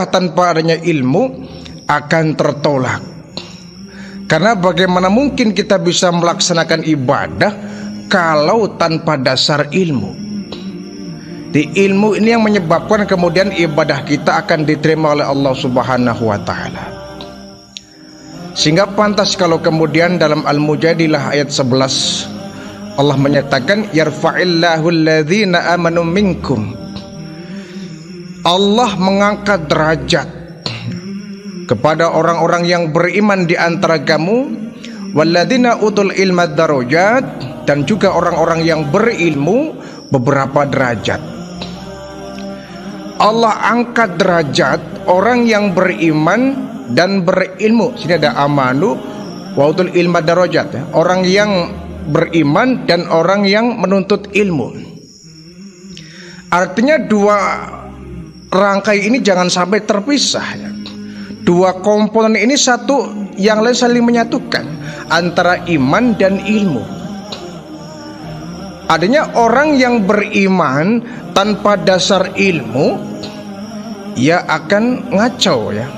tanpa adanya ilmu akan tertolak. Karena bagaimana mungkin kita bisa melaksanakan ibadah kalau tanpa dasar ilmu? Di ilmu ini yang menyebabkan kemudian ibadah kita akan diterima oleh Allah Subhanahu wa taala. Sehingga pantas kalau kemudian dalam Al-Mujadilah ayat 11 Allah menyatakan yarfa'illahu alladhina amanu minkum. Allah mengangkat derajat kepada orang-orang yang beriman di antara kamu, walladzina utul ilma darajat, dan juga orang-orang yang berilmu beberapa derajat. Allah angkat derajat orang yang beriman dan berilmu. Sini ada amanu wa utul ilma darajat, ya. Orang yang beriman dan orang yang menuntut ilmu. Artinya dua rangkai ini jangan sampai terpisah, ya. Dua komponen ini satu yang lain saling menyatukan antara iman dan ilmu. Adanya orang yang beriman tanpa dasar ilmu, ia akan ngacau, ya.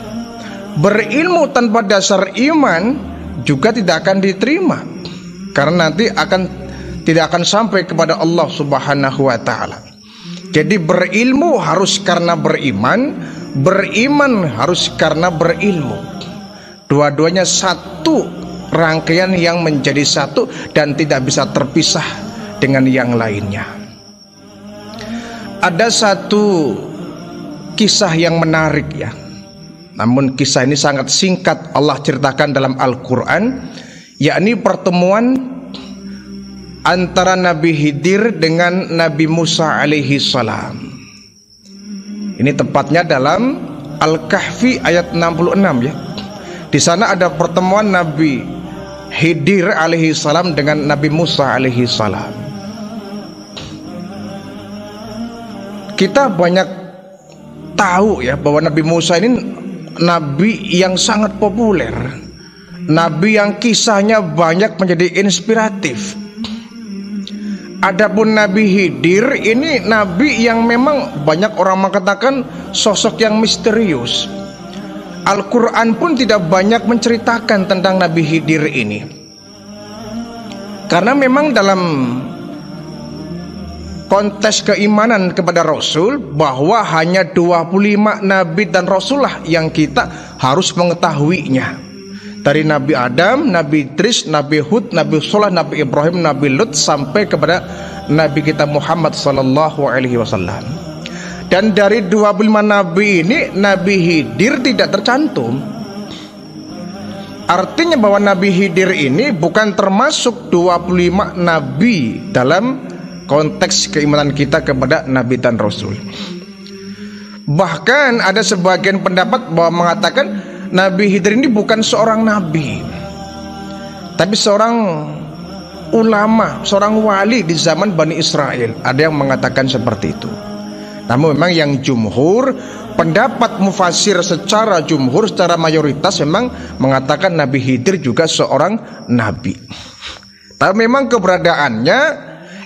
Berilmu tanpa dasar iman juga tidak akan diterima, karena nanti tidak akan sampai kepada Allah Subhanahu wa taala. Jadi berilmu harus karena beriman, beriman harus karena berilmu. Dua-duanya satu rangkaian yang menjadi satu dan tidak bisa terpisah dengan yang lainnya. Ada satu kisah yang menarik, ya. Namun kisah ini sangat singkat Allah ceritakan dalam Al-Quran, yakni pertemuan antara Nabi Khidir dengan Nabi Musa alaihi salam. Ini tepatnya dalam Al-Kahfi ayat 66, ya. Di sana ada pertemuan Nabi Khidir alaihi salam dengan Nabi Musa alaihi salam. Kita banyak tahu, ya, bahwa Nabi Musa ini nabi yang sangat populer, nabi yang kisahnya banyak menjadi inspiratif. Adapun Nabi Khidir ini nabi yang memang banyak orang mengatakan sosok yang misterius. Al-Quran pun tidak banyak menceritakan tentang Nabi Khidir ini, karena memang dalam konteks keimanan kepada Rasul bahwa hanya 25 Nabi dan Rasulullah yang kita harus mengetahuinya. Dari Nabi Adam, Nabi Idris, Nabi Hud, Nabi Shalih, Nabi Ibrahim, Nabi Lut, sampai kepada Nabi kita Muhammad sallallahu alaihi wasallam. Dan dari 25 Nabi ini, Nabi Khidir tidak tercantum. Artinya bahwa Nabi Khidir ini bukan termasuk 25 Nabi dalam konteks keimanan kita kepada Nabi dan Rasul. Bahkan ada sebagian pendapat bahwa mengatakan Nabi Khidir ini bukan seorang nabi, tapi seorang ulama, seorang wali di zaman Bani Israel. Ada yang mengatakan seperti itu. Namun memang yang jumhur, pendapat mufasir secara jumhur, secara mayoritas memang mengatakan Nabi Khidir juga seorang nabi. Tapi memang keberadaannya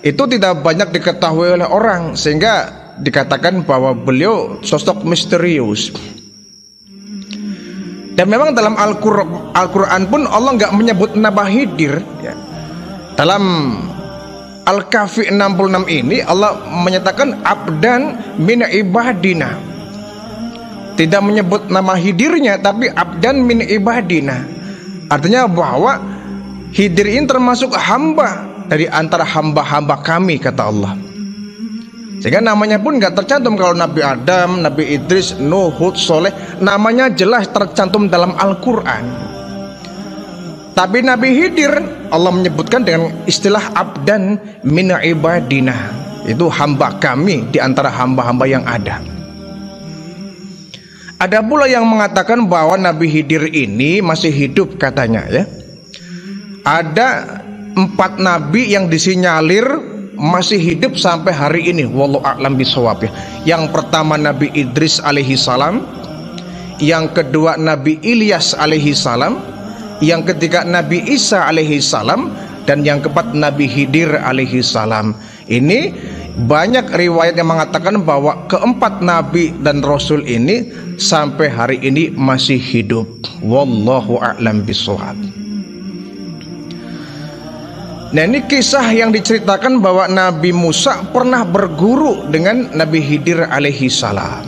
itu tidak banyak diketahui oleh orang, sehingga dikatakan bahwa beliau sosok misterius. Dan memang dalam Al-Quran pun Allah nggak menyebut Nabi Khidir, ya. Dalam Al-Kahfi 66 ini Allah menyatakan abdan min ibadina. Tidak menyebut nama Khidirnya, tapi abdan min ibadina. Artinya bahwa Khidir ini termasuk hamba dari antara hamba-hamba kami, kata Allah. Sehingga namanya pun nggak tercantum. Kalau Nabi Adam, Nabi Idris, Nuh, Hud, Shalih, namanya jelas tercantum dalam Al-Quran. Tapi Nabi Khidir Allah menyebutkan dengan istilah abdan min ibadina. Itu hamba kami di antara hamba-hamba yang ada. Ada pula yang mengatakan bahwa Nabi Khidir ini masih hidup, katanya, ya. Ada 4 nabi yang disinyalir masih hidup sampai hari ini, wallahu a'lam bishawab, ya. Yang pertama Nabi Idris alaihi salam, yang kedua Nabi Ilyas alaihi salam, yang ketiga Nabi Isa alaihi salam, dan yang keempat Nabi Khidir alaihi salam. Ini Banyak riwayat yang mengatakan bahwa keempat nabi dan rasul ini sampai hari ini masih hidup. Wallahu a'lam bishawab. Nah, ini kisah yang diceritakan bahwa Nabi Musa pernah berguru dengan Nabi Khidir alaihi salam.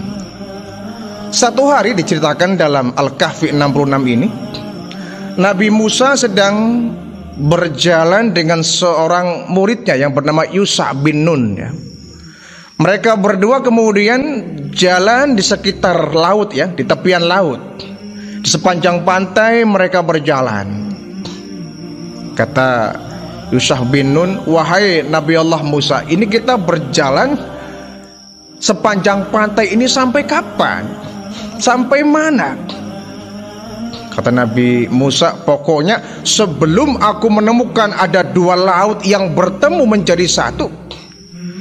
Satu hari diceritakan dalam Al-Kahfi 66 ini, Nabi Musa sedang berjalan dengan seorang muridnya yang bernama Yusha bin Nun ya. Mereka berdua kemudian jalan di sekitar laut ya, di tepian laut. Di sepanjang pantai mereka berjalan. Kata Yusha bin Nun, wahai Nabi Allah Musa, ini kita berjalan sepanjang pantai ini sampai kapan? Sampai mana? Kata Nabi Musa, pokoknya sebelum aku menemukan ada dua laut yang bertemu menjadi satu,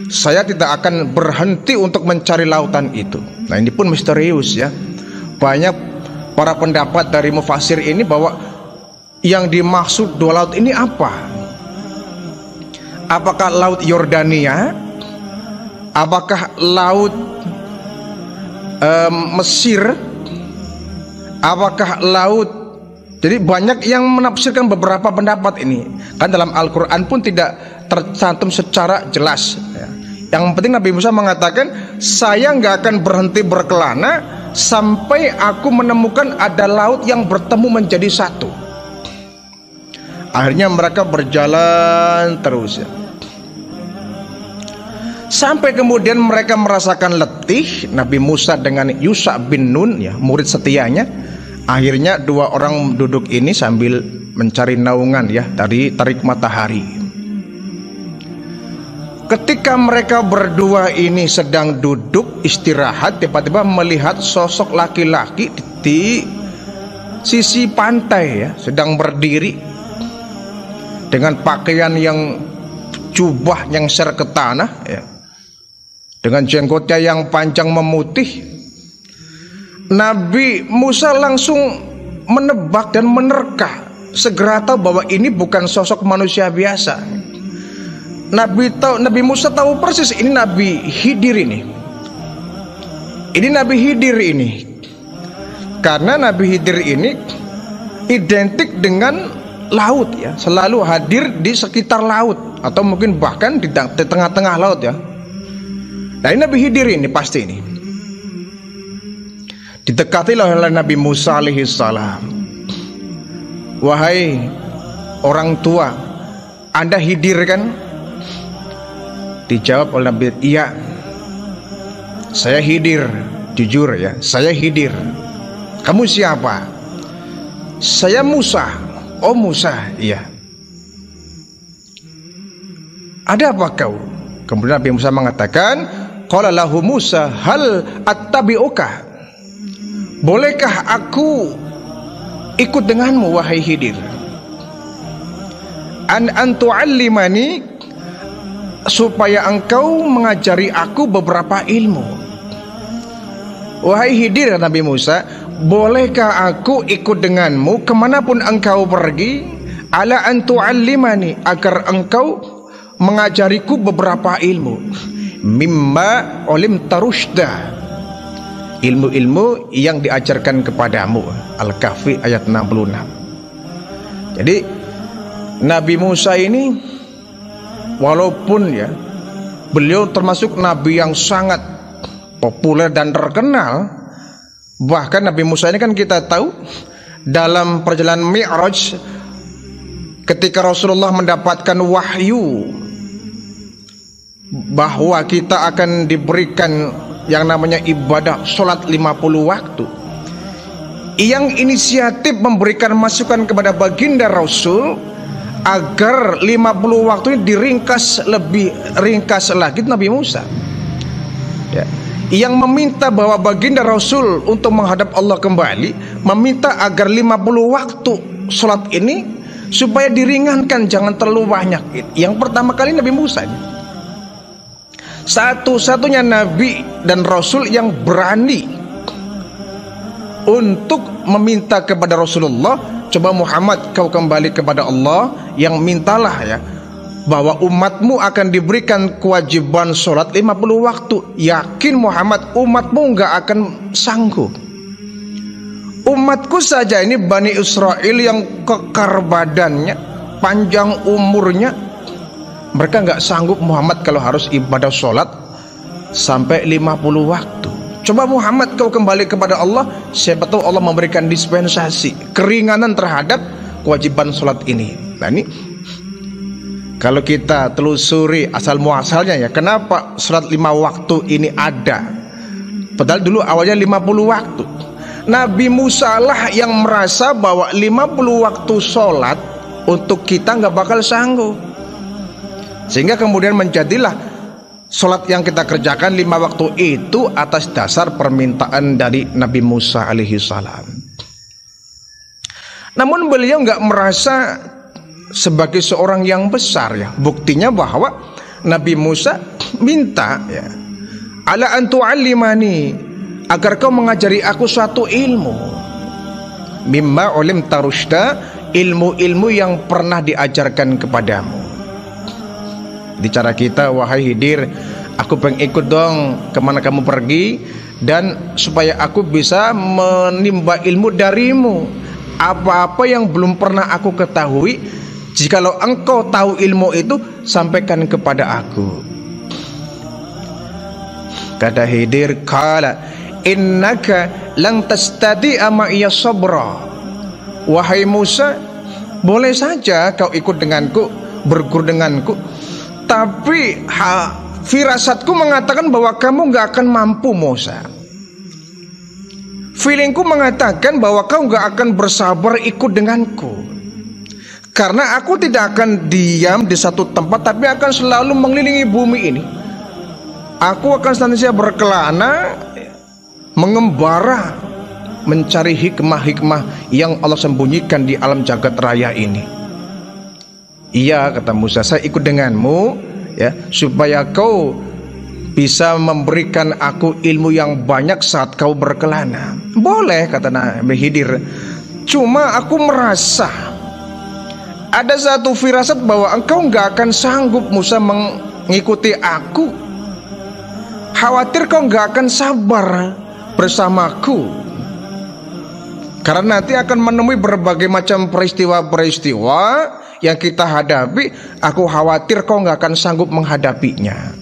saya tidak akan berhenti untuk mencari lautan itu. Nah, ini pun misterius ya. Banyak para pendapat dari mufasir ini bahwa yang dimaksud dua laut ini apa? Apakah laut Yordania? Apakah laut Mesir? Apakah laut? Jadi banyak yang menafsirkan beberapa pendapat ini. Kan dalam Al-Quran pun tidak tercantum secara jelas ya. Yang penting Nabi Musa mengatakan, saya nggak akan berhenti berkelana sampai aku menemukan ada laut yang bertemu menjadi satu. Akhirnya mereka berjalan terus ya. Sampai kemudian mereka merasakan letih. Nabi Musa dengan Yusha bin Nun ya, murid setianya. Akhirnya dua orang duduk ini sambil mencari naungan ya dari terik matahari. Ketika mereka berdua ini sedang duduk istirahat, tiba-tiba melihat sosok laki-laki di sisi pantai ya, sedang berdiri dengan pakaian yang jubah yang ser ke tanah ya, dengan jenggotnya yang panjang memutih. Nabi Musa langsung menebak dan menerka, segera tahu bahwa ini bukan sosok manusia biasa. Nabi Musa tahu persis ini Nabi Khidir ini. Ini Nabi Khidir ini. Karena Nabi Khidir ini identik dengan laut ya, selalu hadir di sekitar laut atau mungkin bahkan di tengah-tengah laut ya. Nah, ini Nabi Khidir ini pasti ini. Didekatilah oleh Nabi Musa alaihi salam. Wahai orang tua, Anda Khidir kan? Dijawab oleh Nabi, iya, saya Khidir, jujur ya, saya Khidir. Kamu siapa? Saya Musa. Oh Musa, iya. Ada apa kau? Kemudian Nabi Musa mengatakan, qala lahu Musa, hal attabi'uka? Bolehkah aku ikut denganmu wahai Khidir? An tu'allimani, supaya engkau mengajari aku beberapa ilmu. Wahai Khidir, Nabi Musa, bolehkah aku ikut denganmu kemanapun engkau pergi? Ala an tu'allimani, agar engkau mengajariku beberapa ilmu. Mimma ulim tarushda, ilmu-ilmu yang diajarkan kepadamu. Al-Kahfi ayat 66. Jadi Nabi Musa ini, walaupun ya beliau termasuk nabi yang sangat populer dan terkenal, bahkan Nabi Musa ini kan kita tahu dalam perjalanan Mi'raj, ketika Rasulullah mendapatkan wahyu bahwa kita akan diberikan yang namanya ibadah sholat 50 waktu, yang inisiatif memberikan masukan kepada baginda Rasul agar 50 waktu ini diringkas lebih ringkas lagi, Nabi Musa ya, yang meminta bahwa baginda Rasul untuk menghadap Allah kembali, meminta agar 50 waktu sholat ini supaya diringankan, jangan terlalu banyak. Yang pertama kali Nabi Musa ini satu-satunya nabi dan rasul yang berani untuk meminta kepada Rasulullah, coba Muhammad kau kembali kepada Allah, yang mintalah ya bahwa umatmu akan diberikan kewajiban sholat 50 waktu. Yakin Muhammad, umatmu nggak akan sanggup. Umatku saja ini Bani Israel yang kekar badannya, panjang umurnya, mereka nggak sanggup Muhammad kalau harus ibadah sholat sampai 50 waktu. Coba Muhammad kau kembali kepada Allah, siapa tahu Allah memberikan dispensasi, keringanan terhadap kewajiban sholat ini. Nah ini kalau kita telusuri asal muasalnya ya, kenapa sholat 5 waktu ini ada? Padahal dulu awalnya 50 waktu. Nabi Musa lah yang merasa bahwa 50 waktu sholat untuk kita nggak bakal sanggup, sehingga kemudian menjadilah sholat yang kita kerjakan 5 waktu itu atas dasar permintaan dari Nabi Musa alaihi salam. Namun beliau nggak merasa sebagai seorang yang besar ya. Buktinya bahwa Nabi Musa minta ya, ala antu'allimani, agar kau mengajari aku suatu ilmu, mimma ulim tarushda, ilmu-ilmu yang pernah diajarkan kepadamu. Di cara kita, wahai Khidir, aku pengen ikut dong kemana kamu pergi, dan supaya aku bisa menimba ilmu darimu. Apa-apa yang belum pernah aku ketahui, jikalau engkau tahu ilmu itu, sampaikan kepada aku. Kata Khidir, kala innaka lang tastati'a ma'iya sabra. Wahai Musa, boleh saja kau ikut denganku, berguru denganku, tapi firasatku mengatakan bahwa kamu gak akan mampu Musa. Feelingku mengatakan bahwa kau gak akan bersabar ikut denganku, karena aku tidak akan diam di satu tempat, tapi akan selalu mengelilingi bumi ini. Aku akan senantiasa berkelana, mengembara, mencari hikmah-hikmah yang Allah sembunyikan di alam jagat raya ini. Iya, kata Musa, saya ikut denganmu ya, supaya kau bisa memberikan aku ilmu yang banyak saat kau berkelana. Boleh, kata Nabi Khidir, cuma aku merasa ada satu firasat bahwa engkau nggak akan sanggup Musa mengikuti aku. Khawatir kau nggak akan sabar bersamaku, karena nanti akan menemui berbagai macam peristiwa-peristiwa yang kita hadapi. Aku khawatir kau nggak akan sanggup menghadapinya.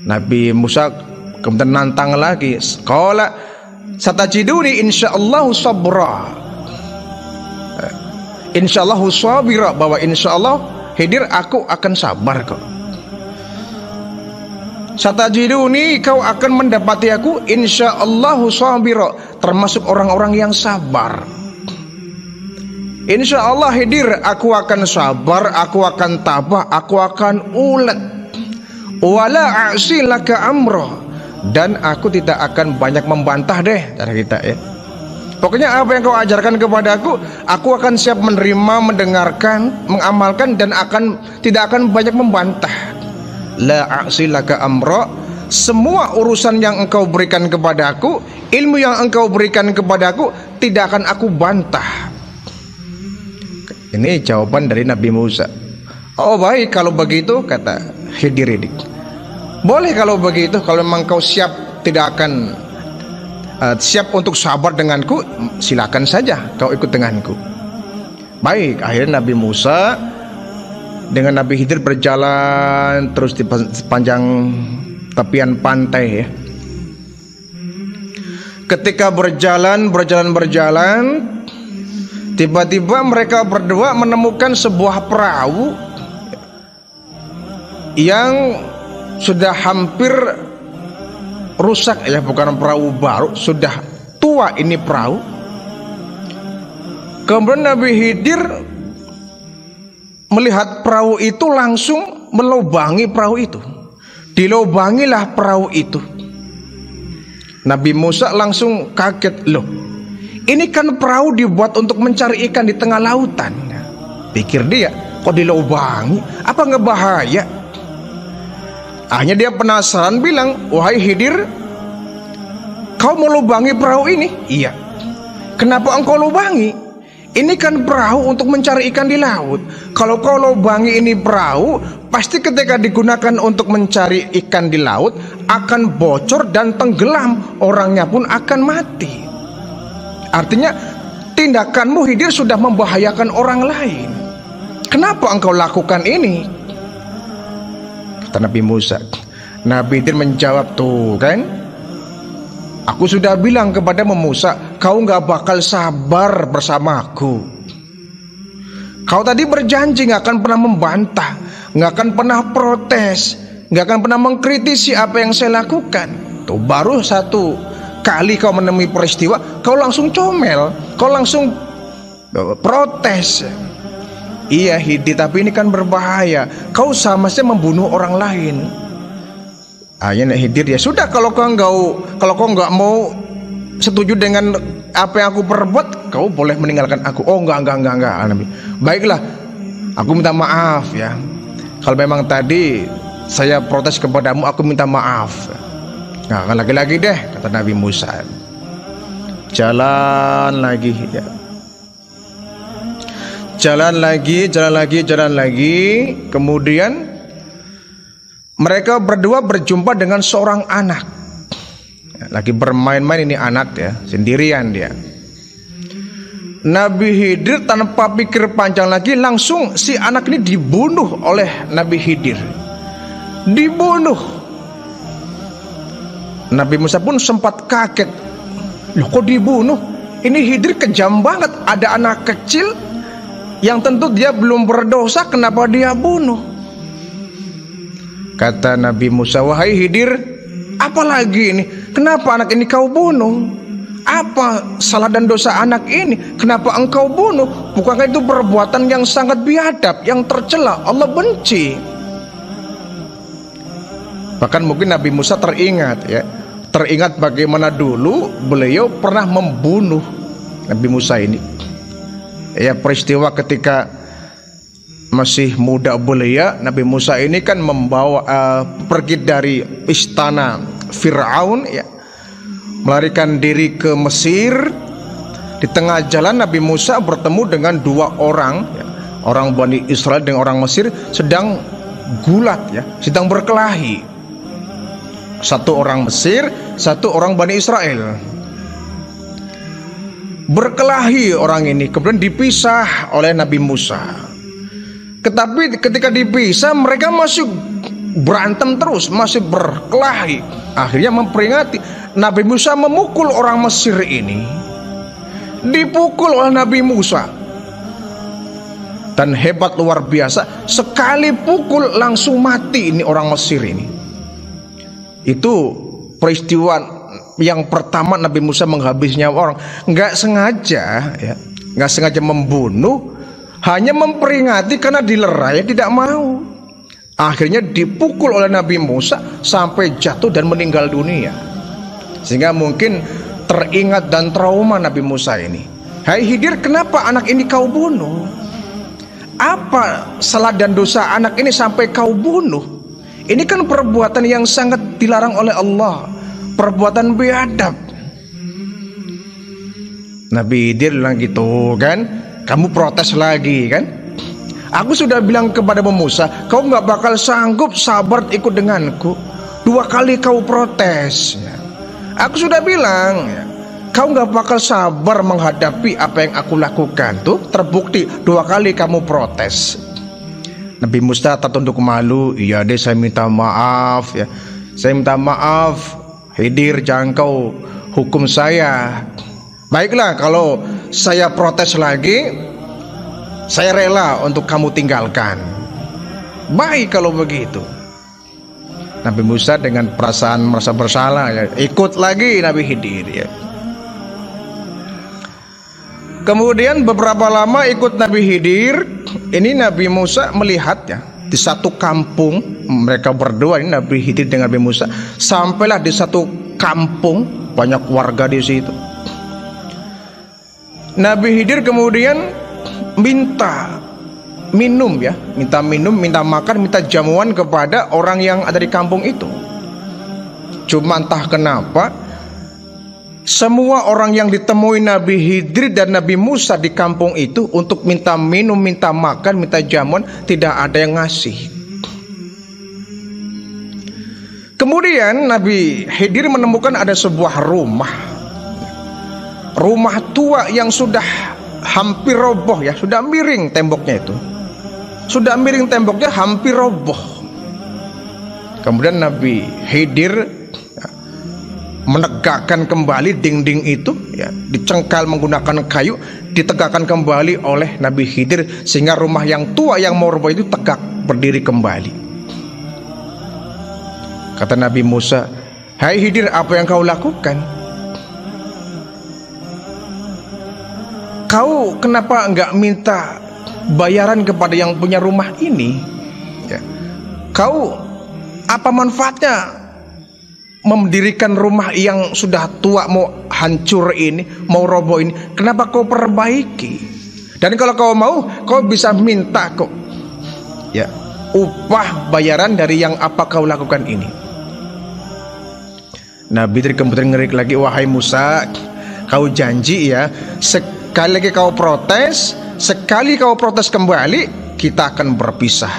Nabi Musa kemudian nantang lagi, qala satajiduni insyaallah sabra, insyaallah sabira, bahwa insyaallah Khidir aku akan sabar kok. Satajiduni, kau akan mendapati aku insyaallahu sabira, termasuk orang-orang yang sabar. Insyaallah Khidir, aku akan sabar, aku akan tabah, aku akan ulet. Wala a'si laka amra, dan aku tidak akan banyak membantah deh, cara kita ya. Pokoknya apa yang kau ajarkan kepada aku akan siap menerima, mendengarkan, mengamalkan, dan tidak akan banyak membantah. La a'silaka amra, semua urusan yang engkau berikan kepadaku, ilmu yang engkau berikan kepadaku, tidak akan aku bantah. Ini jawaban dari Nabi Musa. Oh baik kalau begitu, kata Khidir ini. Boleh kalau begitu, kalau memang kau siap, tidak akan siap untuk sabar denganku, silakan saja kau ikut denganku. Baik, akhirnya Nabi Musa dengan Nabi Khidir berjalan terus di sepanjang tepian pantai ya. Ketika berjalan, tiba-tiba mereka berdua menemukan sebuah perahu yang sudah hampir rusak ya, bukan perahu baru, sudah tua ini perahu. Kemudian Nabi Khidir melihat perahu itu, langsung melubangi perahu itu. Dilubangilah perahu itu. Nabi Musa langsung kaget, loh ini kan perahu dibuat untuk mencari ikan di tengah lautan. Pikir dia, kok dilubangi, apa nggak bahaya? Akhirnya dia penasaran, bilang, wahai Khidir, kau mau lubangi perahu ini? Iya. Kenapa engkau lubangi? Ini kan perahu untuk mencari ikan di laut. Kalau kau lubangi ini perahu, pasti ketika digunakan untuk mencari ikan di laut akan bocor dan tenggelam, orangnya pun akan mati. Artinya tindakanmu Khidir sudah membahayakan orang lain. Kenapa engkau lakukan ini? Kata Nabi Musa. Nabi Khidir menjawab, tuh kan, aku sudah bilang kepada Musa, kau gak bakal sabar bersamaku. Kau tadi berjanji gak akan pernah membantah, gak akan pernah protes, gak akan pernah mengkritisi apa yang saya lakukan. Tuh baru satu kali kau menemui peristiwa, kau langsung comel, kau langsung protes. Iya Khidir, tapi ini kan berbahaya. Kau sama saja membunuh orang lain. Ayah Khidir, ya sudah, kalau kau nggak mau setuju dengan apa yang aku perbuat, kau boleh meninggalkan aku. Oh enggak Nabi. Baiklah, aku minta maaf ya. Kalau memang tadi saya protes kepadamu, aku minta maaf. Nah, lagi-lagi deh, kata Nabi Musa. Jalan lagi ya. Jalan lagi. Kemudian mereka berdua berjumpa dengan seorang anak. Lagi bermain-main ini anak ya, sendirian dia. Nabi Khidir tanpa pikir panjang lagi, langsung si anak ini dibunuh oleh Nabi Khidir. Dibunuh. Nabi Musa pun sempat kaget. Loh kok dibunuh? Ini Khidir kejam banget. Ada anak kecil yang tentu dia belum berdosa, kenapa dia bunuh? Kata Nabi Musa, wahai Khidir, apa lagi ini? Kenapa anak ini kau bunuh? Apa salah dan dosa anak ini? Kenapa engkau bunuh? Bukankah itu perbuatan yang sangat biadab, yang tercela, Allah benci? Bahkan mungkin Nabi Musa teringat ya, teringat bagaimana dulu beliau pernah membunuh Nabi Musa ini. Ya, peristiwa ketika masih muda belia, Nabi Musa ini kan membawa pergi dari istana Fir'aun ya, melarikan diri ke Mesir. Di tengah jalan Nabi Musa bertemu dengan dua orang ya, orang Bani Israel dengan orang Mesir sedang gulat ya, sedang berkelahi. Satu orang Mesir, satu orang Bani Israel. Berkelahi orang ini, kemudian dipisah oleh Nabi Musa. Tetapi ketika dipisah, mereka masih berantem terus, masih berkelahi. Akhirnya memperingati, Nabi Musa memukul orang Mesir ini. Dipukul oleh Nabi Musa. Dan hebat luar biasa, sekali pukul langsung mati ini orang Mesir ini. Itu peristiwa yang pertama Nabi Musa menghabisi nyawa orang. Nggak sengaja ya, nggak sengaja membunuh, hanya memperingati karena dilerai tidak mau. Akhirnya dipukul oleh Nabi Musa sampai jatuh dan meninggal dunia. Sehingga mungkin teringat dan trauma Nabi Musa ini. Hai Khidir, kenapa anak ini kau bunuh? Apa salah dan dosa anak ini sampai kau bunuh? Ini kan perbuatan yang sangat dilarang oleh Allah, perbuatan biadab. Nabi Khidir bilang gitu kan, kamu protes lagi kan? Aku sudah bilang kepada Musa, kau nggak bakal sanggup sabar ikut denganku. 2 kali kau protes ya. Aku sudah bilang ya, kau nggak bakal sabar menghadapi apa yang aku lakukan. Tuh terbukti 2 kali kamu protes. Nabi Musa tertunduk malu. Iya deh, saya minta maaf ya, saya minta maaf Khidir, jangan kau hukum saya. Baiklah, kalau saya protes lagi, saya rela untuk kamu tinggalkan. Baik kalau begitu. Nabi Musa dengan perasaan merasa bersalah ya, ikut lagi Nabi Khidir ya. Kemudian beberapa lama ikut Nabi Khidir, ini Nabi Musa melihat ya, di satu kampung mereka berdua ini Nabi Khidir dengan Nabi Musa, sampailah di satu kampung banyak warga di situ. Nabi Khidir kemudian minta minum ya, minta minum, minta makan, minta jamuan kepada orang yang ada di kampung itu. Cuma entah kenapa semua orang yang ditemui Nabi Khidir dan Nabi Musa di kampung itu untuk minta minum, minta makan, minta jamuan, tidak ada yang ngasih. Kemudian Nabi Khidir menemukan ada sebuah rumah tua yang sudah hampir roboh ya, sudah miring temboknya itu. Sudah miring temboknya, hampir roboh. Kemudian Nabi Khidir menegakkan kembali dinding itu ya, dicengkal menggunakan kayu, ditegakkan kembali oleh Nabi Khidir sehingga rumah yang tua yang mau roboh itu tegak berdiri kembali. Kata Nabi Musa, "Hai Khidir, apa yang kau lakukan? Kau kenapa enggak minta bayaran kepada yang punya rumah ini? Ya. Kau apa manfaatnya mendirikan rumah yang sudah tua, mau hancur ini, mau roboh ini? Kenapa kau perbaiki? Dan kalau kau mau, kau bisa minta kok ya upah bayaran dari yang apa kau lakukan ini." Nabi kemudian ngerik lagi, "Wahai Musa, kau janji ya, sekali lagi kau protes, sekali kau protes kembali, kita akan berpisah."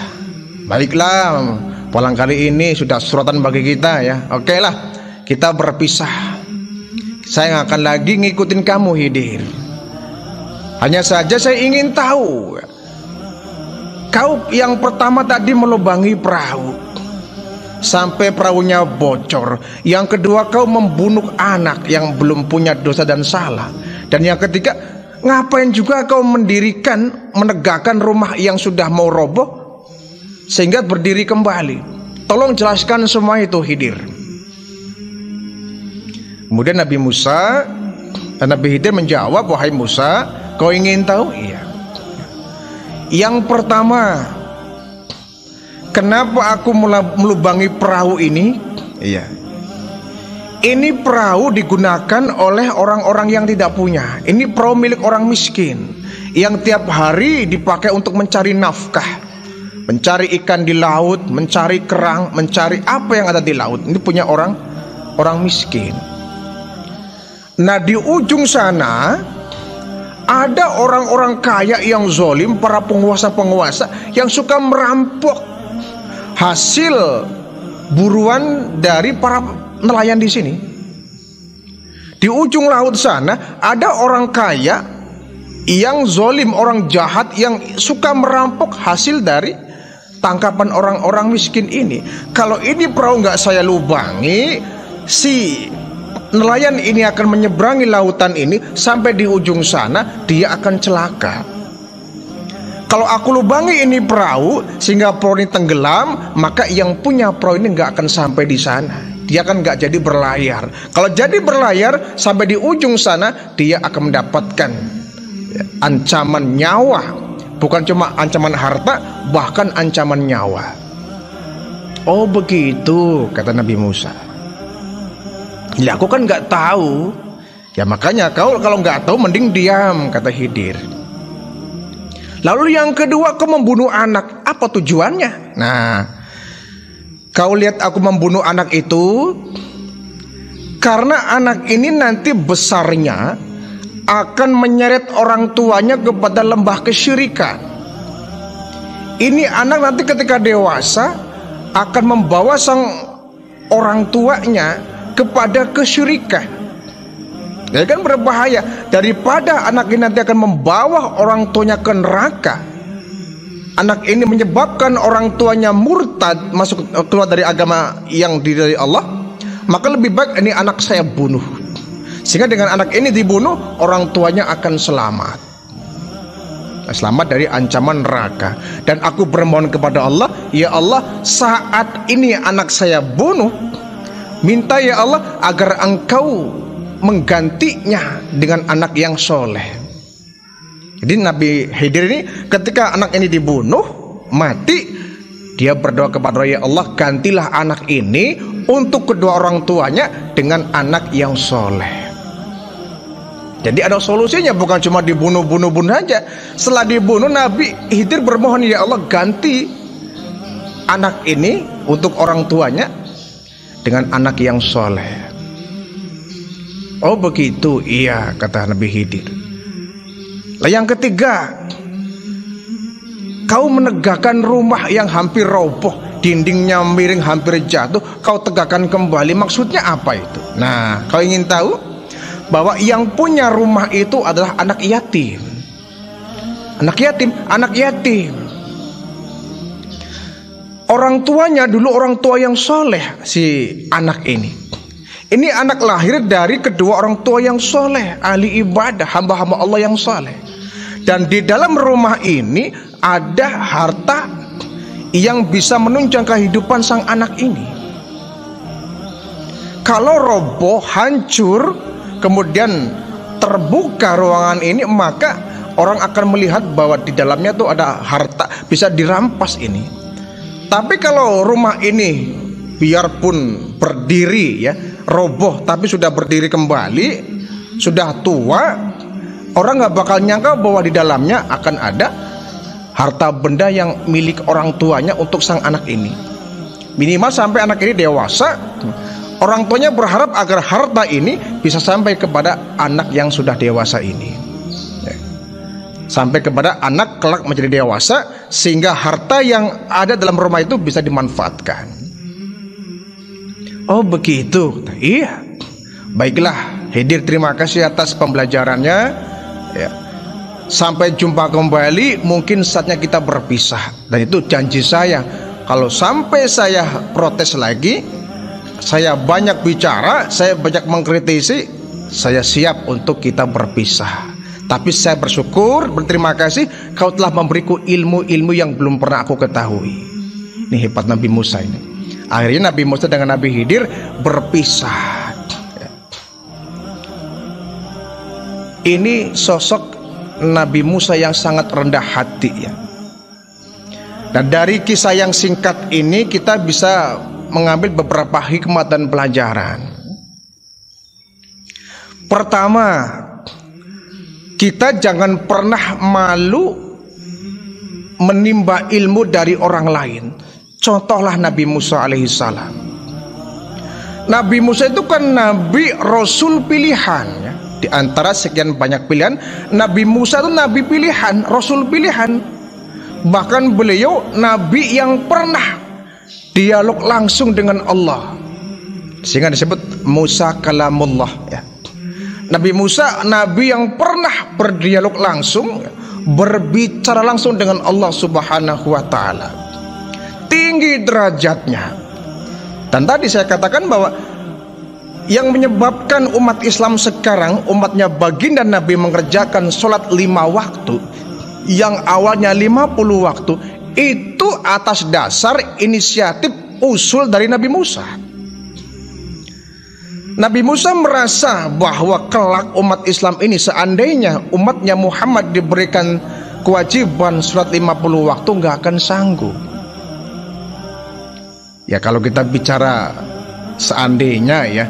Baiklah, pulang kali ini sudah suratan bagi kita ya. Oke lah, kita berpisah. Saya nggak akan lagi ngikutin kamu Khidir. Hanya saja saya ingin tahu, kau yang pertama tadi melubangi perahu sampai perahunya bocor. Yang kedua, kau membunuh anak yang belum punya dosa dan salah. Dan yang ketiga, ngapain juga kau menegakkan rumah yang sudah mau roboh sehingga berdiri kembali? Tolong jelaskan semua itu Khidir. Kemudian Nabi Khidir menjawab, "Wahai Musa, kau ingin tahu?" Iya. Yang pertama, kenapa aku melubangi perahu ini? Iya. Ini perahu digunakan oleh orang-orang yang tidak punya. Ini perahu milik orang miskin yang tiap hari dipakai untuk mencari nafkah. Mencari ikan di laut, mencari kerang, mencari apa yang ada di laut. Ini punya orang miskin. Nah, di ujung sana ada orang-orang kaya yang zolim, para penguasa-penguasa yang suka merampok hasil buruan dari para nelayan di sini. Di ujung laut sana ada orang kaya yang zolim, orang jahat yang suka merampok hasil dari tangkapan orang-orang miskin ini. Kalau ini perahu nggak saya lubangi, si nelayan ini akan menyeberangi lautan ini sampai di ujung sana, dia akan celaka. Kalau aku lubangi ini perahu sehingga perahu ini tenggelam, maka yang punya perahu ini nggak akan sampai di sana. Dia kan nggak jadi berlayar. Kalau jadi berlayar sampai di ujung sana, dia akan mendapatkan ancaman nyawa. Bukan cuma ancaman harta, bahkan ancaman nyawa. Oh begitu, kata Nabi Musa. Ya aku kan nggak tahu. Ya makanya kau kalau nggak tahu mending diam, kata Khidir. Lalu yang kedua, kau membunuh anak. Apa tujuannya? Nah, kau lihat aku membunuh anak itu karena anak ini nanti besarnya akan menyeret orang tuanya kepada lembah kesyirikan. Ini anak nanti ketika dewasa akan membawa sang orang tuanya kepada kesyirikan. Jadi kan berbahaya. Daripada anak ini nanti akan membawa orang tuanya ke neraka, anak ini menyebabkan orang tuanya murtad, masuk keluar dari agama yang dari Allah, maka lebih baik ini anak saya bunuh. Sehingga dengan anak ini dibunuh, orang tuanya akan selamat. Selamat dari ancaman neraka. Dan aku bermohon kepada Allah, ya Allah, saat ini anak saya bunuh, minta ya Allah agar engkau menggantinya dengan anak yang soleh. Jadi Nabi Khidir ini ketika anak ini dibunuh, mati, dia berdoa kepada Allah, ya Allah, gantilah anak ini untuk kedua orang tuanya dengan anak yang soleh. Jadi ada solusinya, bukan cuma dibunuh-bunuh saja. Setelah dibunuh, Nabi Khidir bermohon, ya Allah, ganti anak ini untuk orang tuanya dengan anak yang soleh. Oh begitu, iya, kata Nabi Khidir. Lah yang ketiga, kau menegakkan rumah yang hampir roboh, dindingnya miring hampir jatuh, kau tegakkan kembali. Maksudnya apa itu? Nah, kau ingin tahu bahwa yang punya rumah itu adalah anak yatim. Anak yatim, anak yatim. Orang tuanya dulu orang tua yang soleh si anak ini. Ini anak lahir dari kedua orang tua yang soleh, ahli ibadah, hamba-hamba Allah yang soleh. Dan di dalam rumah ini ada harta yang bisa menunjang kehidupan sang anak ini. Kalau roboh, hancur, kemudian terbuka ruangan ini, maka orang akan melihat bahwa di dalamnya tuh ada harta, bisa dirampas ini. Tapi kalau rumah ini biarpun berdiri ya, roboh tapi sudah berdiri kembali, sudah tua, orang nggak bakal nyangka bahwa di dalamnya akan ada harta benda yang milik orang tuanya untuk sang anak ini. Minimal sampai anak ini dewasa, orang tuanya berharap agar harta ini bisa sampai kepada anak yang sudah dewasa ini, sampai kepada anak kelak menjadi dewasa, sehingga harta yang ada dalam rumah itu bisa dimanfaatkan. Oh begitu, iya. Baiklah, Khidir, terima kasih atas pembelajarannya ya. Sampai jumpa kembali, mungkin saatnya kita berpisah. Dan itu janji saya, kalau sampai saya protes lagi, saya banyak bicara, saya banyak mengkritisi, saya siap untuk kita berpisah. Tapi saya bersyukur, berterima kasih, kau telah memberiku ilmu-ilmu yang belum pernah aku ketahui. Ini hebat Nabi Musa ini. Akhirnya Nabi Musa dengan Nabi Khidir berpisah. Ini sosok Nabi Musa yang sangat rendah hati ya. Dan dari kisah yang singkat ini kita bisa mengambil beberapa hikmah dan pelajaran. Pertama, kita jangan pernah malu menimba ilmu dari orang lain. Contohlah Nabi Musa alaihissalam. Nabi Musa itu kan nabi rasul pilihan ya. Di antara sekian banyak pilihan, Nabi Musa itu nabi pilihan, rasul pilihan. Bahkan beliau nabi yang pernah dialog langsung dengan Allah, sehingga disebut Musa kalamullah ya. Nabi Musa nabi yang pernah berdialog langsung, berbicara langsung dengan Allah Subhanahu wa taala. Tinggi derajatnya. Dan tadi saya katakan bahwa yang menyebabkan umat Islam sekarang, umatnya baginda Nabi mengerjakan sholat 5 waktu yang awalnya 50 waktu, itu atas dasar inisiatif usul dari Nabi Musa. Nabi Musa merasa bahwa kelak umat Islam ini, seandainya umatnya Muhammad diberikan kewajiban sholat 50 waktu, nggak akan sanggup. Ya kalau kita bicara seandainya ya,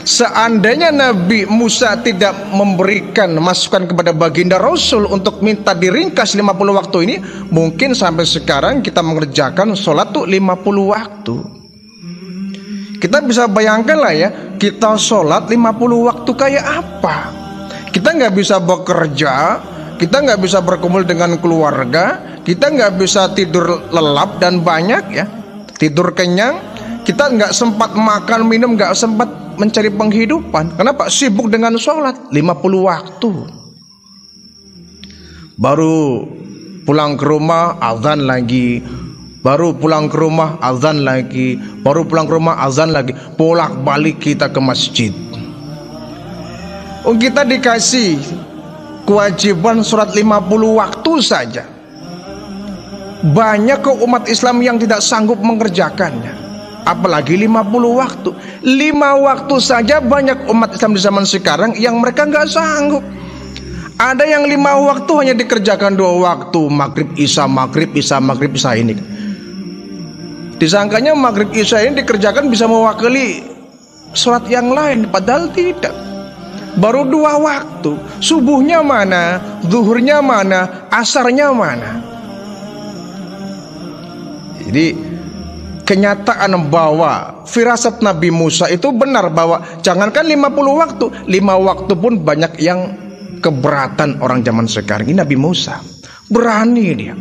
seandainya Nabi Musa tidak memberikan masukan kepada baginda Rasul untuk minta diringkas 50 waktu ini, mungkin sampai sekarang kita mengerjakan sholat tuh 50 waktu. Kita bisa bayangkan lah ya, kita sholat 50 waktu kayak apa. Kita nggak bisa bekerja, kita nggak bisa berkumpul dengan keluarga, kita nggak bisa tidur lelap dan banyak ya, tidur kenyang, kita nggak sempat makan minum, nggak sempat mencari penghidupan. Kenapa? Sibuk dengan sholat 50 waktu. Baru pulang ke rumah azan lagi, baru pulang ke rumah azan lagi, baru pulang ke rumah azan lagi, bolak balik kita ke masjid. Oh, kita dikasih kewajiban sholat 50 waktu saja, banyak ke umat Islam yang tidak sanggup mengerjakannya, apalagi 50 waktu. 5 waktu saja banyak umat Islam di zaman sekarang yang mereka nggak sanggup. Ada yang 5 waktu hanya dikerjakan 2 waktu, maghrib isya, maghrib isya, maghrib isya ini. Disangkanya maghrib isya ini dikerjakan bisa mewakili sholat yang lain, padahal tidak. Baru 2 waktu, subuhnya mana, zuhurnya mana, asarnya mana. Jadi kenyataan bahwa firasat Nabi Musa itu benar, bahwa jangankan 50 waktu, 5 waktu pun banyak yang keberatan orang zaman sekarang. Ini Nabi Musa berani dia.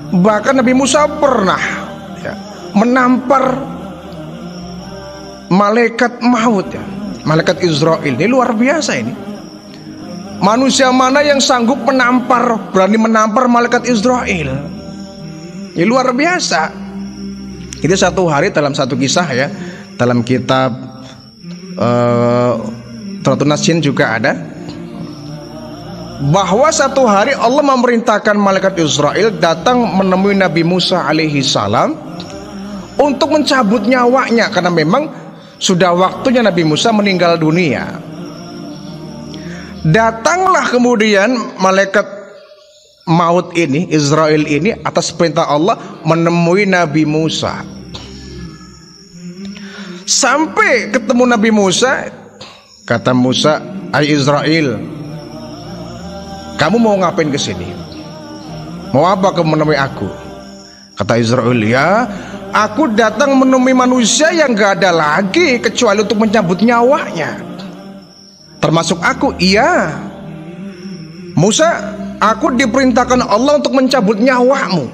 Bahkan Nabi Musa pernah menampar malaikat maut, malaikat Israel. Ini luar biasa ini. Manusia mana yang sanggup berani menampar malaikat Israel? Ini luar biasa. Itu satu hari dalam satu kisah dalam kitab Turatul Nasyin juga ada, bahwa satu hari Allah memerintahkan malaikat Israel datang menemui Nabi Musa alaihi salam untuk mencabut nyawanya, karena memang sudah waktunya Nabi Musa meninggal dunia. Datanglah kemudian malaikat maut ini, Israel ini, atas perintah Allah menemui Nabi Musa. Sampai ketemu Nabi Musa, kata Musa, "Hai Israel, kamu mau ngapain ke sini? Mau apa kamu menemui aku?" Kata Israel, "Ya, aku datang menemui manusia yang gak ada lagi kecuali untuk mencabut nyawanya. Termasuk aku." "Iya." "Musa, aku diperintahkan Allah untuk mencabut nyawamu."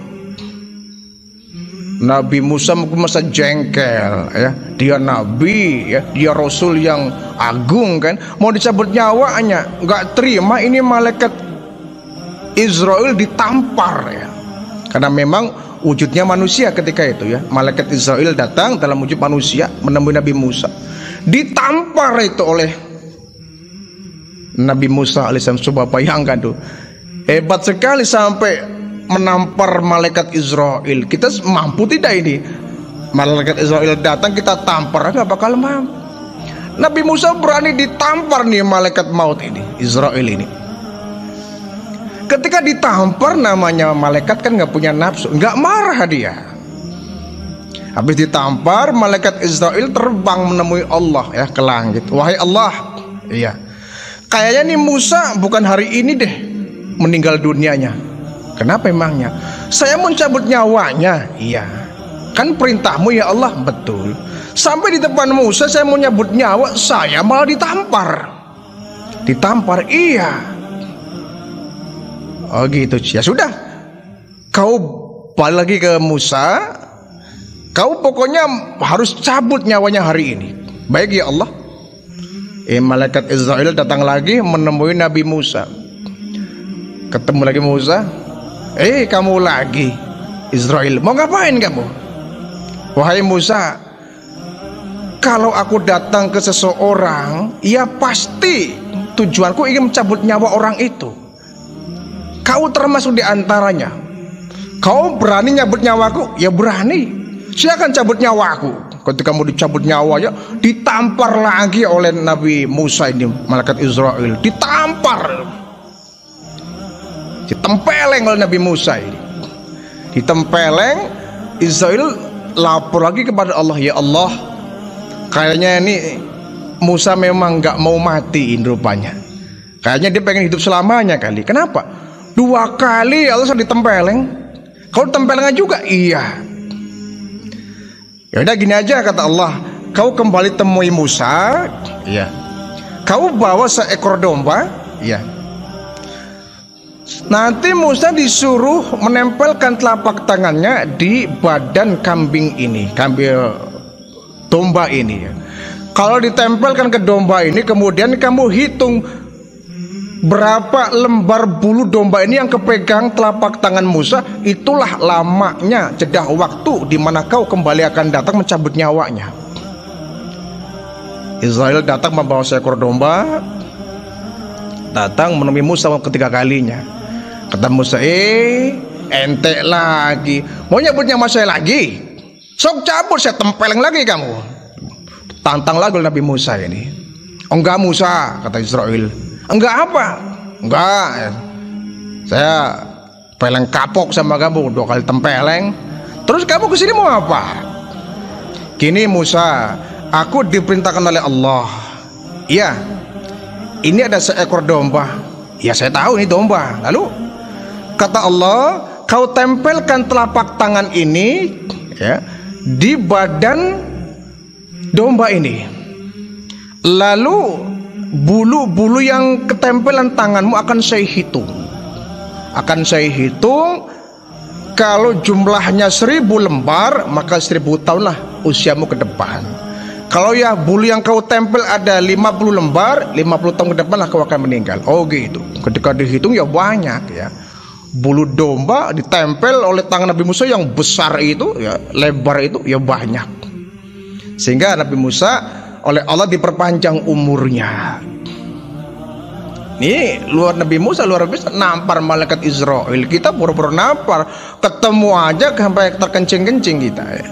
Nabi Musa masa jengkel, dia nabi, dia rasul yang agung kan, mau dicabut nyawanya, nggak terima. Ini malaikat Israel ditampar karena memang wujudnya manusia ketika itu Malaikat Israel datang dalam wujud manusia menemui Nabi Musa, ditampar itu oleh Nabi Musa alaihissalam. Coba bayangkan tuh, hebat sekali sampai menampar malaikat Israel. Kita mampu tidak ini? Malaikat Israel datang kita tampar, nggak bakal mampu. Nabi Musa berani ditampar nih malaikat maut ini, Israel ini. Ketika ditampar, namanya malaikat kan nggak punya nafsu, nggak marah dia. Habis ditampar, malaikat Israel terbang menemui Allah ke langit. "Wahai Allah, kayaknya nih Musa bukan hari ini deh meninggal dunianya." "Kenapa emangnya?" "Saya mau cabut nyawanya." "Iya, kan perintahmu ya Allah." "Betul." Sampai di depan Musa saya mau nyabut nyawa, saya malah ditampar. "Iya." "Oh gitu." "Ya sudah, kau balik lagi ke Musa, kau pokoknya harus cabut nyawanya hari ini." "Baik ya Allah." Malaikat Israel datang lagi menemui Nabi Musa. Ketemu lagi Musa, "Kamu lagi Israel, mau ngapain kamu?" "Wahai Musa, kalau aku datang ke seseorang, ya pasti tujuanku ingin mencabut nyawa orang itu. Kau termasuk di antaranya. Kau berani nyabut nyawaku?" "Ya berani." "Silakan cabut nyawaku." Ketika mau dicabut nyawanya, ditampar lagi oleh Nabi Musa ini, malaikat Israel ditampar, ditempeleng oleh Nabi Musa ini. Ditempeleng, Israel lapor lagi kepada Allah, "Ya Allah, kayaknya ini Musa memang gak mau matiin rupanya. Kayaknya dia pengen hidup selamanya kali." "Kenapa?" "2 kali Allah sudah ditempeleng." "Kau ditempeleng juga?" "Iya." "Ya udah gini aja," kata Allah, "kau kembali temui Musa." "Iya." "Kau bawa seekor domba." "Iya." Nanti Musa disuruh menempelkan telapak tangannya di badan kambing ini, domba ini. Kalau ditempelkan ke domba ini, kemudian kamu hitung berapa lembar bulu domba ini yang kepegang telapak tangan Musa, itulah lamanya jeda waktu di mana kau kembali akan datang mencabut nyawanya. Israel datang membawa seekor domba, datang menemui Musa ketiga kalinya. Kata Musa, ente lagi mau nyabut nyawa saya lagi? Sok cabut, saya tempeleng lagi kamu. Tantang lagi Nabi Musa ini. Enggak Musa, kata Israel. Enggak apa? Enggak, saya peleng kapok sama kamu 2 kali tempeleng. Terus kamu kesini mau apa? Gini Musa, aku diperintahkan oleh Allah. Iya, ini ada seekor domba. Ya saya tahu ini domba. Lalu kata Allah, kau tempelkan telapak tangan ini ya di badan domba ini. Lalu bulu-bulu yang ketempelan tanganmu akan saya hitung. Kalau jumlahnya 1000 lembar, maka 1000 tahunlah usiamu ke depan. Kalau ya bulu yang kau tempel ada 50 lembar, 50 tahun ke depan lah kau akan meninggal. Oh gitu. Ketika dihitung ya banyak ya. Bulu domba ditempel oleh tangan Nabi Musa yang besar itu ya, lebar itu ya banyak. Sehingga Nabi Musa oleh Allah diperpanjang umurnya. Nih luar Nabi Musa luar biasa, nampar malaikat Israel. Kita pura-pura nampar, ketemu aja sampai terkencing-kencing kita ya.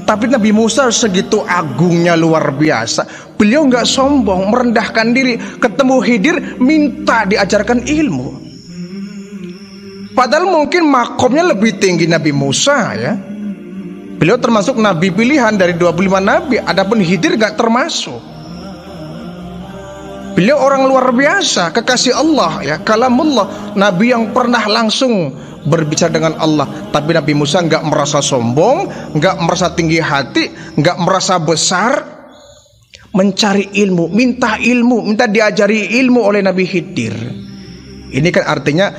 Tapi Nabi Musa segitu agungnya luar biasa. Beliau nggak sombong, merendahkan diri. Ketemu Khidir minta diajarkan ilmu. Padahal mungkin makomnya lebih tinggi Nabi Musa ya. Beliau termasuk nabi pilihan dari 25 nabi. Adapun Khidir nggak termasuk. Beliau orang luar biasa, kekasih Allah ya, kalamullah, nabi yang pernah langsung berbicara dengan Allah. Tapi Nabi Musa nggak merasa sombong, nggak merasa tinggi hati, nggak merasa besar, mencari ilmu, minta diajari ilmu oleh Nabi Khidir. Ini kan artinya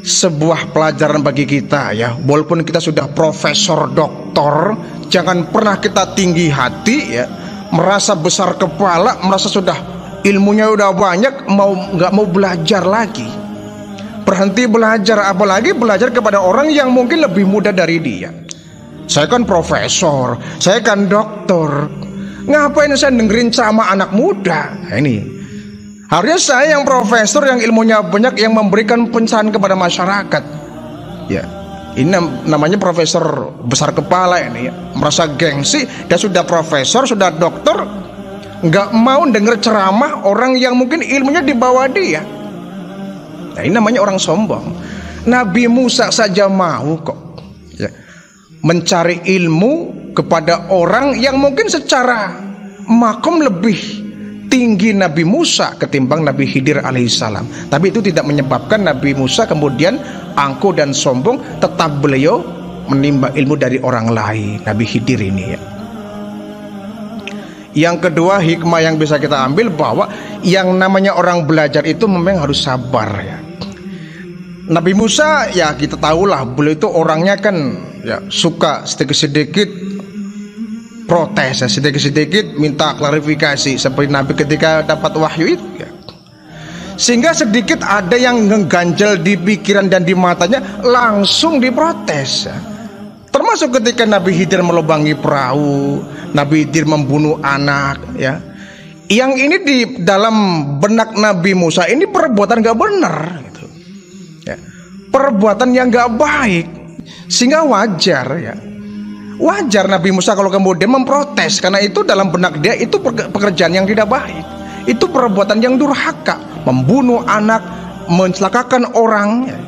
sebuah pelajaran bagi kita ya. Walaupun kita sudah profesor, doktor, jangan pernah kita tinggi hati ya, merasa besar kepala, merasa sudah ilmunya udah banyak, nggak mau belajar lagi, berhenti belajar, apalagi belajar kepada orang yang mungkin lebih muda dari dia. Saya kan profesor, saya kan dokter, ngapain saya dengerin ceramah anak muda? Nah, ini harusnya saya yang profesor, yang ilmunya banyak, yang memberikan pencerahan kepada masyarakat. Ya, ini namanya profesor besar kepala ini ya. Merasa gengsi, dia sudah profesor, sudah dokter, nggak mau dengar ceramah orang yang mungkin ilmunya di bawah dia. Nah, ini namanya orang sombong. Nabi Musa saja mau kok ya, mencari ilmu kepada orang yang mungkin secara makom lebih tinggi Nabi Musa ketimbang Nabi Khidir alaihissalam. Tapi itu tidak menyebabkan Nabi Musa kemudian angkuh dan sombong. Tetap beliau menimba ilmu dari orang lain, Nabi Khidir ini ya. Yang kedua, hikmah yang bisa kita ambil bahwa yang namanya orang belajar itu memang harus sabar ya. Nabi Musa ya kita tahulah, beliau itu orangnya kan ya suka sedikit-sedikit protes ya, sedikit-sedikit minta klarifikasi seperti Nabi ketika dapat wahyu itu ya. Sehingga sedikit ada yang ngeganjel di pikiran dan di matanya langsung diprotes ya. Termasuk ketika Nabi Khidir melubangi perahu, Nabi Khidir membunuh anak ya. Yang ini di dalam benak Nabi Musa ini perbuatan gak benar gitu. Ya. Perbuatan yang gak baik. Sehingga wajar ya. Wajar Nabi Musa kalau kemudian memprotes, karena itu dalam benak dia itu pekerjaan yang tidak baik. Itu perbuatan yang durhaka, membunuh anak, mencelakakan orang ya.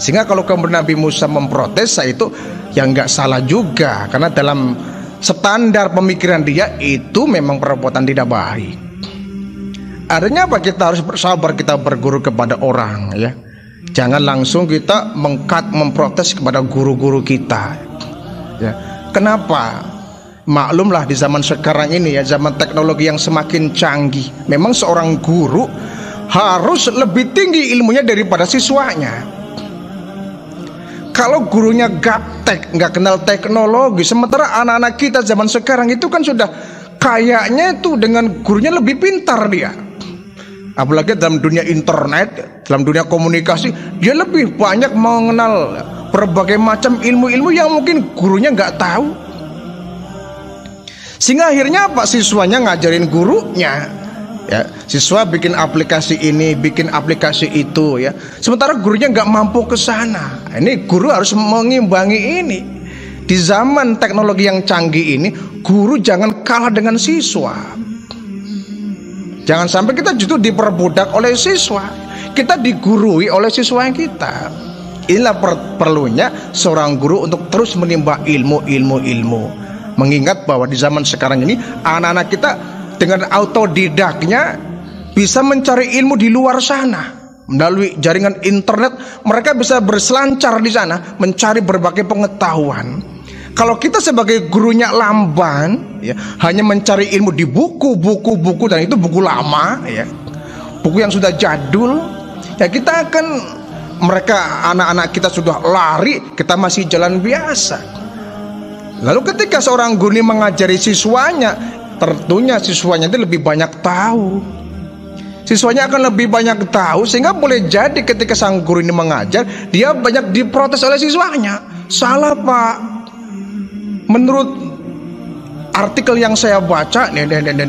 Sehingga kalau kemudian Nabi Musa memprotes, itu yang nggak salah juga, karena dalam standar pemikiran dia itu memang perbuatan tidak baik. Artinya apa? Kita harus bersabar, kita berguru kepada orang ya. Jangan langsung kita memprotes kepada guru-guru kita ya. Kenapa? Maklumlah di zaman sekarang ini ya, zaman teknologi yang semakin canggih, memang seorang guru harus lebih tinggi ilmunya daripada siswanya. Kalau gurunya gaptek, nggak kenal teknologi, sementara anak-anak kita zaman sekarang itu kan sudah kayaknya itu dengan gurunya lebih pintar dia. Apalagi dalam dunia internet, dalam dunia komunikasi, dia lebih banyak mengenal berbagai macam ilmu-ilmu yang mungkin gurunya nggak tahu. Sehingga akhirnya apa? Siswanya ngajarin gurunya. Ya, siswa bikin aplikasi ini, bikin aplikasi itu ya. Sementara gurunya nggak mampu ke sana. Ini guru harus mengimbangi ini. Di zaman teknologi yang canggih ini, guru jangan kalah dengan siswa. Jangan sampai kita justru diperbudak oleh siswa. Kita digurui oleh siswa yang kita. Inilah perlunya seorang guru untuk terus menimba ilmu. Mengingat bahwa di zaman sekarang ini anak-anak kita dengan autodidaknya bisa mencari ilmu di luar sana. Melalui jaringan internet mereka bisa berselancar di sana mencari berbagai pengetahuan. Kalau kita sebagai gurunya lamban, ya, hanya mencari ilmu di buku, dan itu buku lama, ya, buku yang sudah jadul, ya kita akan, mereka anak-anak kita sudah lari, kita masih jalan biasa. Lalu ketika seorang guru ini mengajari siswanya, tentunya siswanya itu lebih banyak tahu. Siswanya akan lebih banyak tahu, sehingga boleh jadi ketika sang guru ini mengajar, dia banyak diprotes oleh siswanya. Salah Pak, menurut artikel yang saya baca,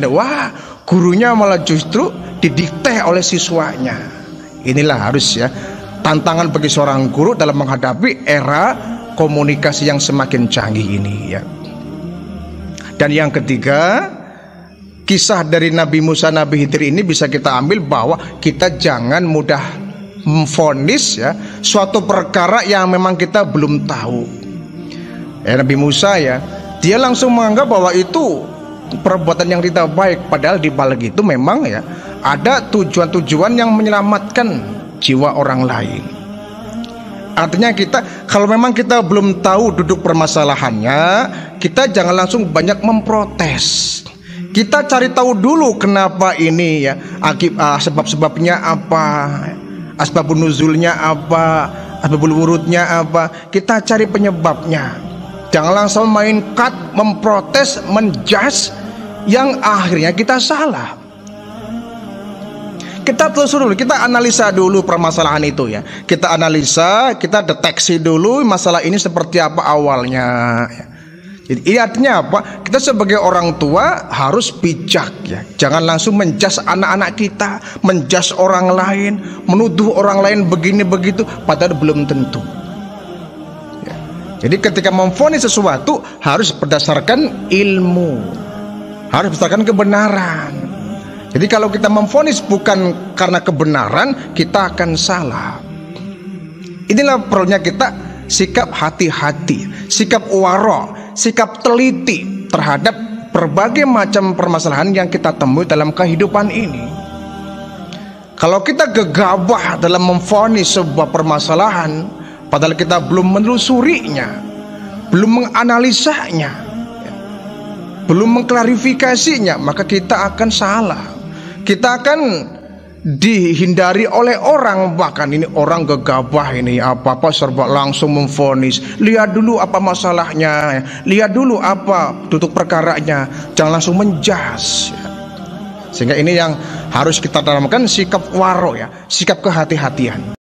wah, gurunya malah justru didikte oleh siswanya. Inilah harus, ya, tantangan bagi seorang guru dalam menghadapi era komunikasi yang semakin canggih ini, ya. Dan yang ketiga, kisah dari Nabi Musa, Nabi Khidir ini bisa kita ambil bahwa kita jangan mudah memvonis, ya, suatu perkara yang memang kita belum tahu. Nabi Musa, ya, dia langsung menganggap bahwa itu perbuatan yang tidak baik, padahal di balik itu memang, ya, ada tujuan-tujuan yang menyelamatkan jiwa orang lain. Artinya kita, kalau memang kita belum tahu duduk permasalahannya, kita jangan langsung banyak memprotes. Kita cari tahu dulu kenapa ini, ya, sebab-sebabnya apa, asbabun nuzulnya apa, asbabul wurudnya apa. Kita cari penyebabnya. Jangan langsung main cut, memprotes, menjudge yang akhirnya kita salah. Kita telusur dulu, kita analisa dulu permasalahan itu, ya. Kita analisa, kita deteksi dulu masalah ini seperti apa awalnya, ya. Jadi ini artinya apa? Kita sebagai orang tua harus bijak, ya. Jangan langsung menjas anak-anak kita, menjas orang lain, menuduh orang lain begini begitu, padahal belum tentu, ya. Jadi ketika memvonis sesuatu harus berdasarkan ilmu, harus berdasarkan kebenaran. Jadi kalau kita memvonis bukan karena kebenaran, kita akan salah. Inilah perlunya kita sikap hati-hati, sikap waro, sikap teliti terhadap berbagai macam permasalahan yang kita temui dalam kehidupan ini. Kalau kita gegabah dalam memvonis sebuah permasalahan, padahal kita belum menelusurinya, belum menganalisanya, belum mengklarifikasinya, maka kita akan salah. Kita akan dihindari oleh orang, bahkan ini orang gegabah ini, apa-apa serba langsung memvonis. Lihat dulu apa masalahnya, lihat dulu apa duduk perkaranya, jangan langsung menjas, ya. Sehingga ini yang harus kita tanamkan, sikap waro, ya, sikap kehati-hatian.